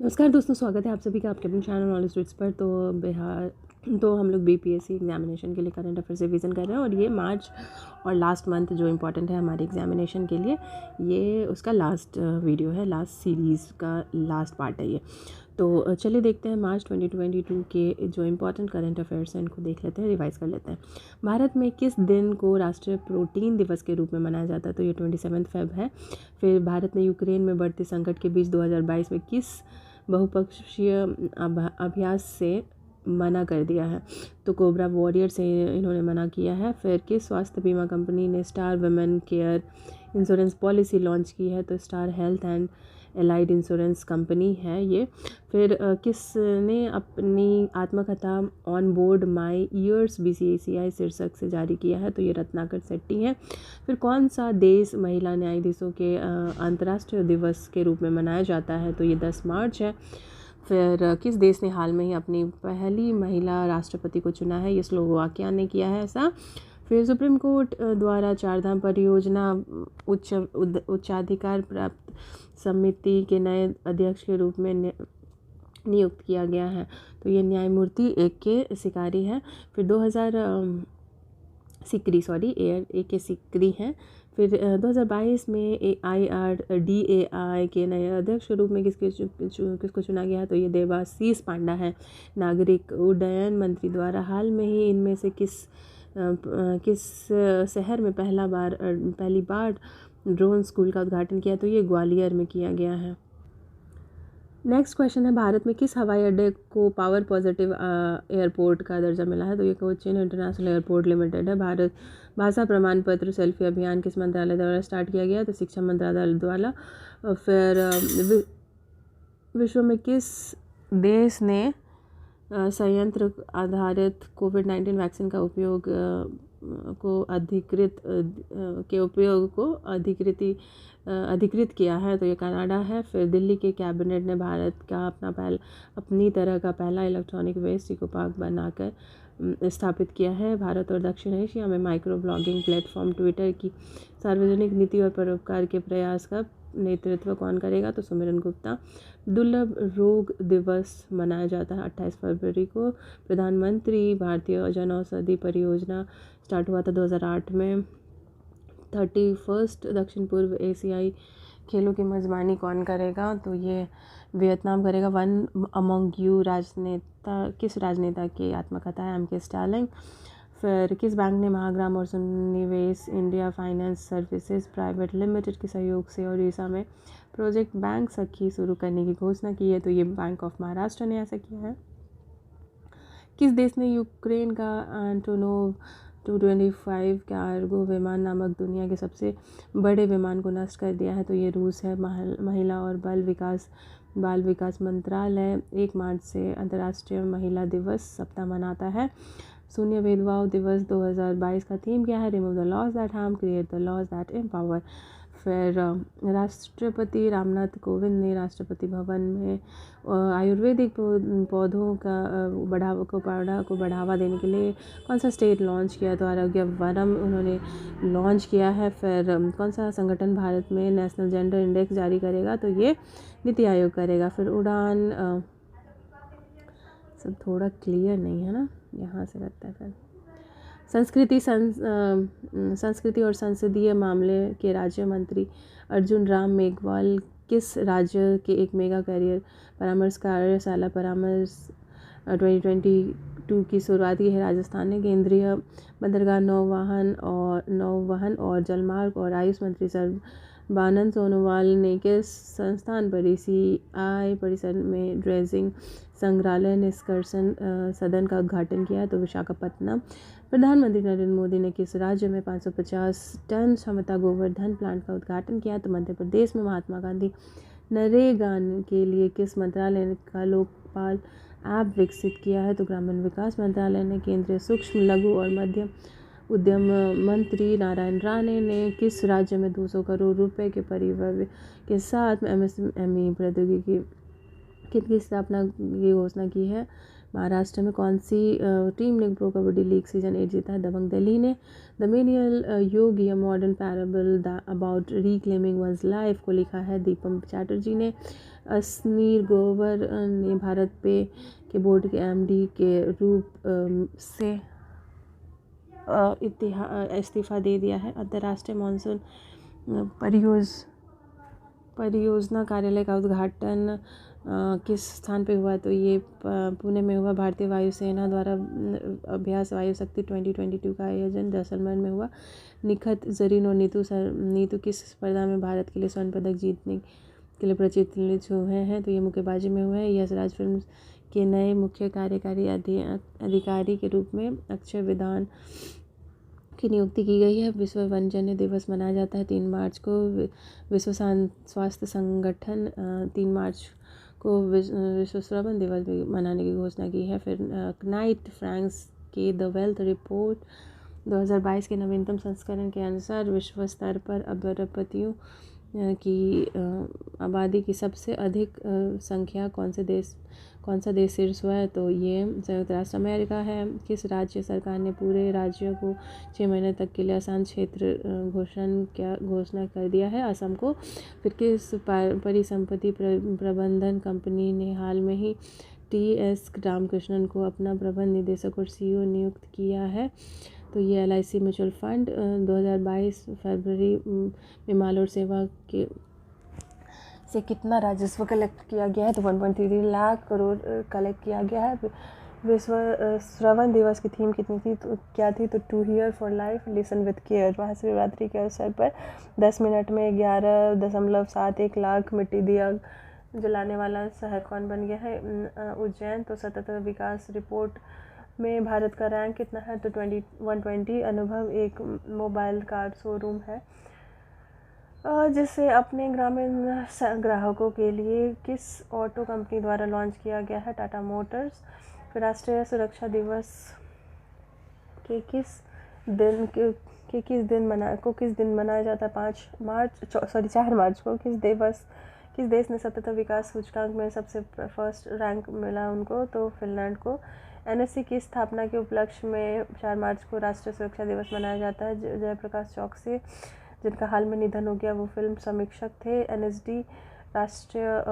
नमस्कार दोस्तों, स्वागत है आप सभी का आपके अपने चैनल नॉलेज ट्रिक्स पर। तो हम लोग बीपीएससी एग्जामिनेशन के लिए करंट अफेयर्स रिवीजन कर रहे हैं और ये मार्च और लास्ट मंथ जो इम्पोर्टेंट है हमारे एग्जामिनेशन के लिए, ये उसका लास्ट वीडियो है, लास्ट सीरीज़ का लास्ट पार्ट है ये। तो चलिए देखते हैं मार्च 2022 के जो इम्पोर्टेंट करंट अफेयर्स हैं इनको देख लेते हैं, रिवाइज कर लेते हैं। भारत में किस दिन को राष्ट्रीय प्रोटीन दिवस के रूप में मनाया जाता है? तो ये 27 फेब है। फिर भारत ने यूक्रेन में बढ़ते संकट के बीच 2022 में किस बहुपक्षीय अभ्यास से मना कर दिया है? तो कोबरा वॉरियर से इन्होंने मना किया है। फिर किस स्वास्थ्य बीमा कंपनी ने star women care insurance policy launch की है? तो star health and allied insurance company है ये। फिर किसने अपनी आत्मकथा on board my years BCCI शीर्षक से जारी किया है? तो ये रत्नाकर शेट्टी है। फिर कौन सा देश महिला न्यायाधीशों के अंतर्राष्ट्रीय दिवस के रूप में मनाया जाता है? तो ये 10 मार्च है। फिर किस देश ने हाल में ही अपनी पहली महिला राष्ट्रपति को चुना है? ये स्लोवाकिया ने किया है ऐसा। फिर सुप्रीम कोर्ट द्वारा चारधाम परियोजना उच्चाधिकार प्राप्त समिति के नए अध्यक्ष के रूप में नियुक्त किया गया है। तो ये न्यायमूर्ति AK सिकारी है। फिर 2000 AK सिकरी हैं। फिर 2022 में IRDAI के नए अध्यक्ष के रूप में किसको चुना गया है? तो ये देवाशीष पांडा है। नागरिक उड्डयन मंत्री द्वारा हाल में ही इनमें से किस शहर में पहली बार ड्रोन स्कूल का उद्घाटन किया? तो ये ग्वालियर में किया गया है। नेक्स्ट क्वेश्चन है, भारत में किस हवाई अड्डे को पावर पॉजिटिव एयरपोर्ट का दर्जा मिला है? तो ये कोचीन इंटरनेशनल एयरपोर्ट लिमिटेड है। भारत भाषा प्रमाण पत्र सेल्फी अभियान किस मंत्रालय द्वारा स्टार्ट किया गया? तो शिक्षा मंत्रालय द्वारा। फिर विश्व में किस देश ने संयंत्र आधारित कोविड-19 वैक्सीन का उपयोग अधिकृत किया है? तो ये कनाडा है। फिर दिल्ली के कैबिनेट ने भारत का अपनी तरह का पहला इलेक्ट्रॉनिक वेस्ट इको पार्क बनाकर स्थापित किया है। भारत और दक्षिण एशिया में माइक्रो ब्लॉगिंग प्लेटफॉर्म ट्विटर की सार्वजनिक नीति और परोपकार के प्रयास का नेतृत्व कौन करेगा? तो सुमिरन गुप्ता। दुर्लभ रोग दिवस मनाया जाता है 28 फरवरी को। प्रधानमंत्री भारतीय जनऔषधि परियोजना स्टार्ट हुआ था 2008 में। 31st दक्षिण पूर्व एशियाई खेलों की मेज़बानी कौन करेगा? तो ये वियतनाम करेगा। वन अमंग यू किस राजनेता की आत्मकथा है? MK स्टालिन। फिर किस बैंक ने महाग्राम और Sunivesh India finance services private limited के सहयोग से ओडिशा में प्रोजेक्ट बैंक सखी शुरू करने की घोषणा की है? तो ये बैंक ऑफ महाराष्ट्र ने ऐसा किया है। किस देश ने यूक्रेन का एंटोनोव 225 कार्गो विमान नामक दुनिया के सबसे बड़े विमान को नष्ट कर दिया है? तो ये रूस है। महिला और बाल विकास मंत्रालय 1 मार्च से अंतर्राष्ट्रीय महिला दिवस सप्ताह मनाता है। शून्य भेदभाव दिवस 2022 का थीम क्या है? Remove the laws that harm, create the laws that empower. फिर राष्ट्रपति रामनाथ कोविंद ने राष्ट्रपति भवन में आयुर्वेदिक पौधों को बढ़ावा देने के लिए कौन सा स्टेट लॉन्च किया? तो आरोग्य वनम उन्होंने लॉन्च किया है। फिर कौन सा संगठन भारत में नेशनल जेंडर इंडेक्स जारी करेगा? तो ये नीति आयोग करेगा। फिर उड़ान सब थोड़ा क्लियर नहीं है ना, यहाँ से लगता है। फिर संस्कृति और संसदीय मामले के राज्य मंत्री अर्जुन राम मेघवाल किस राज्य के एक मेगा करियर परामर्श कार्यशाला परामर्श 2022 की शुरुआत की है? राजस्थान ने। केंद्रीय बंदरगाह नौवहन और जलमार्ग और आयुष मंत्री सर्बानंद सोनोवाल ने किस संस्थान पर CI परिसर में ड्रेजिंग संग्रहालय निष्कर्षण सदन का उद्घाटन किया? तो विशाखापत्तनम। प्रधानमंत्री नरेंद्र मोदी ने किस राज्य में 550 टन क्षमता गोवर्धन प्लांट का उद्घाटन किया? तो मध्य प्रदेश में। महात्मा गांधी नरेगा के लिए किस मंत्रालय का लोकपाल ऐप विकसित किया है? तो ग्रामीण विकास मंत्रालय ने। केंद्रीय सूक्ष्म लघु और मध्यम उद्यम मंत्री नारायण राणे ने किस राज्य में 200 करोड़ रुपए के परिव्यय के साथ MSME प्रौद्योगिकी की स्थापना की घोषणा की है? महाराष्ट्र में। कौन सी टीम ने प्रो कबड्डी लीग सीजन 8 जीता है? दबंग दिल्ली ने। द मेनियल योग या modern parable about reclaiming one's life को लिखा है दीपम चैटर्जी ने। असनीर ग्रोवर ने भारत पे के बोर्ड के एमडी के रूप से इस्तीफ़ा दे दिया है। अंतर्राष्ट्रीय मानसून परियोजना कार्यालय का उद्घाटन किस स्थान पे हुआ? तो ये पुणे में हुआ। भारतीय वायुसेना द्वारा अभ्यास वायु शक्ति 2022 का आयोजन जैसलमेर में हुआ। निखत जरीन और नीतू किस स्पर्धा में भारत के लिए स्वर्ण पदक जीतने के लिए प्रचलित हुए हैं? तो ये मुक्केबाजी में हुए हैं। यश राज फिल्म के नए मुख्य कार्यकारी अधिकारी के रूप में अक्षय विधान की नियुक्ति की गई है। विश्व वन्यजन्य दिवस मनाया जाता है 3 मार्च को। विश्व स्वास्थ्य संगठन 3 मार्च को विश्व श्रवण दिवस भी मनाने की घोषणा की है। फिर नाइट फ्रैंक्स के द वेल्थ रिपोर्ट 2022 के नवीनतम संस्करण के अनुसार विश्व स्तर पर अरबपतियों की आबादी की सबसे अधिक संख्या कौन सा देश शीर्ष हुआ है? तो ये संयुक्त राष्ट्र अमेरिका है। किस राज्य सरकार ने पूरे राज्यों को 6 महीने तक के लिए आसान क्षेत्र घोषणा कर दिया है? असम को। फिर किस परिसंपत्ति प्रबंधन कंपनी ने हाल में ही TS रामकृष्णन को अपना प्रबंध निदेशक और CEO नियुक्त किया है? तो ये LIC म्यूचुअल फंड 2022 फरवरी में माल और सेवा के से कितना राजस्व कलेक्ट किया गया है? तो 1.33 लाख करोड़ कलेक्ट किया गया है। विश्व श्रवण दिवस की थीम कितनी थी? तो क्या थी? तो to hear for life listen with care. Mahashivratri के अवसर पर 10 मिनट में 11.71 लाख मिट्टी दिया जलाने वाला शहर कौन बन गया है? उज्जैन। तो सतत विकास रिपोर्ट में भारत का रैंक कितना है? तो 120। अनुभव एक मोबाइल कार शोरूम है जिसे अपने ग्रामीण ग्राहकों के लिए किस ऑटो कंपनी द्वारा लॉन्च किया गया है? टाटा मोटर्स। राष्ट्रीय सुरक्षा दिवस के किस दिन मनाया जाता है? 4 मार्च को। किस देश ने सतत विकास सूचकांक में सबसे फर्स्ट रैंक मिला उनको? तो फिनलैंड को। NSC की स्थापना के उपलक्ष्य में 4 मार्च को राष्ट्रीय सुरक्षा दिवस मनाया जाता है। जयप्रकाश चौकसी जिनका हाल में निधन हो गया वो फिल्म समीक्षक थे। NSD राष्ट्रीय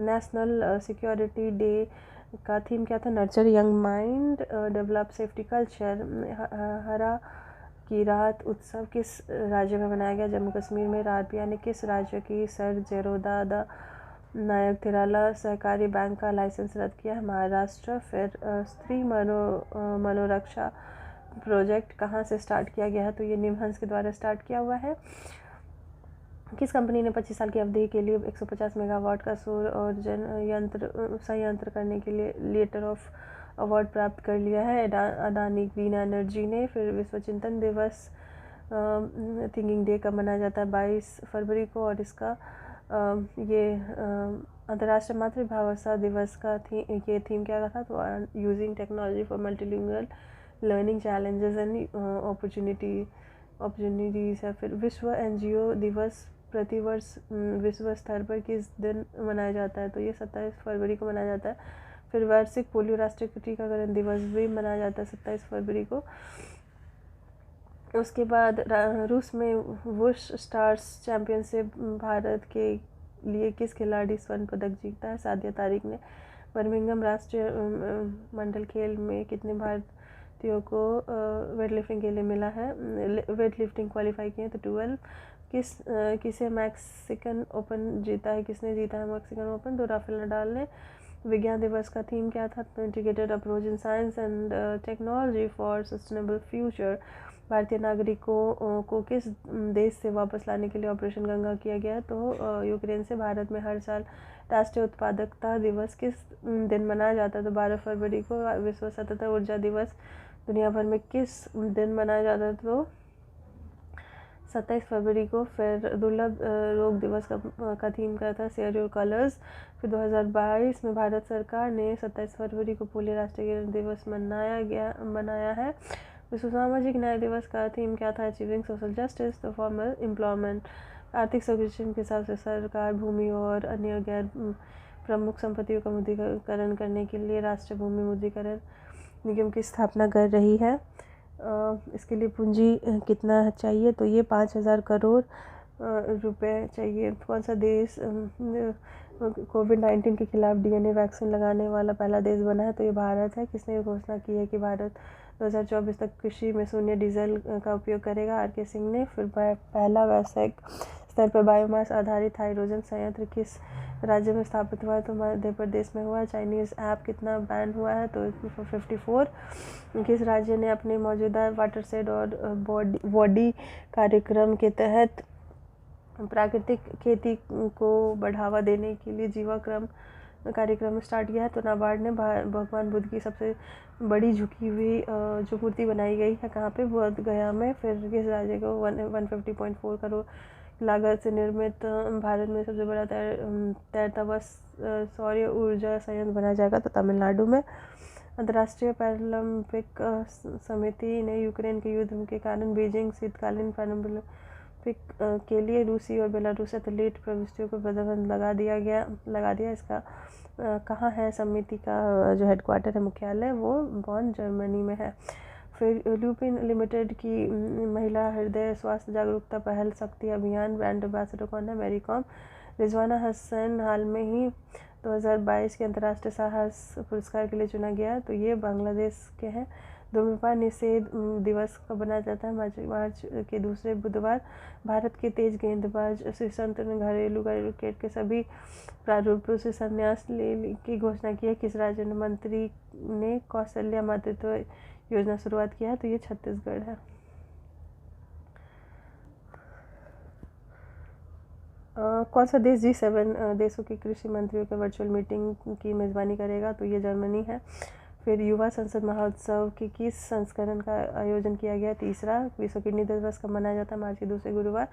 नेशनल सिक्योरिटी डे का थीम क्या था? Nurture young mind develop safety culture. हरा की रात उत्सव किस राज्य में मनाया गया? जम्मू कश्मीर में। RBI ने किस राज्य की सर जेरोदा नायक थिराला सहकारी बैंक का लाइसेंस रद्द किया है? महाराष्ट्र। फिर स्त्री मनोरक्षा प्रोजेक्ट कहाँ से स्टार्ट किया गया है? तो ये निमहंस के द्वारा स्टार्ट किया हुआ है। किस कंपनी ने 25 साल की अवधि के लिए 150 मेगावाट का सौर और संयंत्र करने के लिए लेटर ऑफ अवार्ड प्राप्त कर लिया है? अदानी ग्रीन एनर्जी ने। फिर विश्व चिंतन दिवस थिंकिंग डे कब मनाया जाता है? 22 फरवरी को। और इसका ये अंतर्राष्ट्रीय मातृभाषा दिवस का ये थीम क्या था? तो using technology for multilingual learning challenges and opportunities है। फिर विश्व NGO दिवस प्रतिवर्ष विश्व स्तर पर किस दिन मनाया जाता है? तो ये 27 फरवरी को मनाया जाता है। फिर वार्षिक पोलियो राष्ट्रीय टीकाकरण दिवस भी मनाया जाता है 27 फरवरी को। उसके बाद रूस में वुश स्टार्स चैम्पियनशिप भारत के लिए किस खिलाड़ी स्वर्ण पदक जीता है? सादिया तारिक ने। बर्मिंघम राष्ट्रीय मंडल खेल में कितने भारतीयों को वेट लिफ्टिंग के लिए मिला है? वेट लिफ्टिंग क्वालिफाई किए तो 12। किसे मैक्सिकन ओपन जीता है? किसने जीता है मैक्सिकन ओपन? तो राफेल नडाल ने। विज्ञान दिवस का थीम क्या था? Integrated approach in science and technology for sustainable future. भारतीय नागरिकों को किस देश से वापस लाने के लिए ऑपरेशन गंगा किया गया? तो यूक्रेन से। भारत में हर साल राष्ट्रीय उत्पादकता दिवस किस दिन मनाया जाता है? तो 12 फरवरी को। विश्व सतत ऊर्जा दिवस दुनिया भर में किस दिन मनाया जाता है? तो 27 फरवरी को। फिर दुर्लभ रोग दिवस का थीम क्या था? Share your colours. फिर 2022 में भारत सरकार ने 27 फरवरी को पोलियो राष्ट्रीय दिवस मनाया है। विश्व सामाजिक न्याय दिवस का थीम क्या था? Achieving social justice. तो फॉर्मल एम्प्लॉयमेंट। आर्थिक सर्वेक्षण के हिसाब से सरकार भूमि और अन्य गैर प्रमुख संपत्तियों का मुद्रीकरण करने के लिए राष्ट्रीय भूमि मुद्रीकरण निगम की स्थापना कर रही है। इसके लिए पूंजी कितना चाहिए? तो ये 5000 करोड़ रुपए चाहिए। कौन सा देश कोविड-19 के खिलाफ DNA वैक्सीन लगाने वाला पहला देश बना है तो ये भारत है। किसने ये घोषणा की है कि भारत 2024 तक कृषि में शून्य डीजल का उपयोग करेगा? RK सिंह ने। फिर पहला व्यावसायिक स्तर पर बायोमास आधारित हाइड्रोजन संयंत्र किस राज्य में स्थापित हुआ है? तो मध्य प्रदेश में हुआ है। चाइनीज़ ऐप कितना बैन हुआ है? तो 54। किस राज्य ने अपने मौजूदा वाटरशेड और बॉडी कार्यक्रम के तहत प्राकृतिक खेती को बढ़ावा देने के लिए जीवाक्रम कार्यक्रम स्टार्ट किया है? तो नाबार्ड ने। भगवान बुद्ध की सबसे बड़ी झुकी हुई जो मूर्ति बनाई गई है कहाँ पे? बोध गया में। फिर किस राज्य को 150.4 करोड़ लागत से निर्मित भारत में सबसे बड़ा तैरता हुआ सौर ऊर्जा संयंत्र बनाया जाएगा? तो तमिलनाडु में। अंतर्राष्ट्रीय पैरालंपिक समिति ने यूक्रेन के युद्ध के कारण बीजिंग शीतकालीन पैरालंपिक के लिए रूसी और बेलारूसी एथलीट प्रविष्टियों पर प्रतिबंध लगा दिया। इसका कहाँ है समिति का जो हेडक्वार्टर है, मुख्यालय? वो बॉन जर्मनी में है। फिर लुपिन लिमिटेड की महिला हृदय स्वास्थ्य जागरूकता पहल शक्ति अभियान ब्रांड एम्बेसडर कौन है? मैरी कॉम। रिजवाना हसन हाल में ही 2022 के अंतर्राष्ट्रीय साहस पुरस्कार के लिए चुना गया, तो ये बांग्लादेश के हैं। धूम्रपान निषेध दिवस कब बनाया जाता है? मार्च के दूसरे बुधवार। भारत के तेज गेंदबाज श्रीसंत ने घरेलू क्रिकेट के सभी प्रारूपों से संन्यास लेने की घोषणा की है। किस राज्य मंत्री ने कौशल्या मातृत्व योजना शुरुआत किया है? तो ये छत्तीसगढ़ है। कौन सा देश G7 देशों के कृषि मंत्रियों के वर्चुअल मीटिंग की मेज़बानी करेगा? तो ये जर्मनी है। फिर युवा संसद महोत्सव के किस संस्करण का आयोजन किया गया? तीसरा। विश्व किडनी दिवस कब मनाया जाता है? मार्च के दूसरे गुरुवार।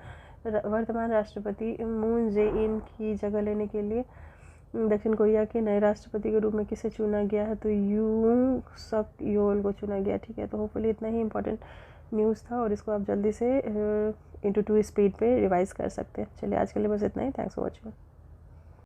वर्तमान राष्ट्रपति मून जे-इन की जगह लेने के लिए दक्षिण कोरिया के नए राष्ट्रपति के रूप में किसे चुना गया है? तो यूं सक योल को चुना गया। ठीक है, तो होपफुली इतना ही इम्पोर्टेंट न्यूज़ था और इसको आप जल्दी से into 2 स्पीड पे रिवाइज़ कर सकते हैं। चलिए आज के लिए बस इतना ही। Thanks for watching.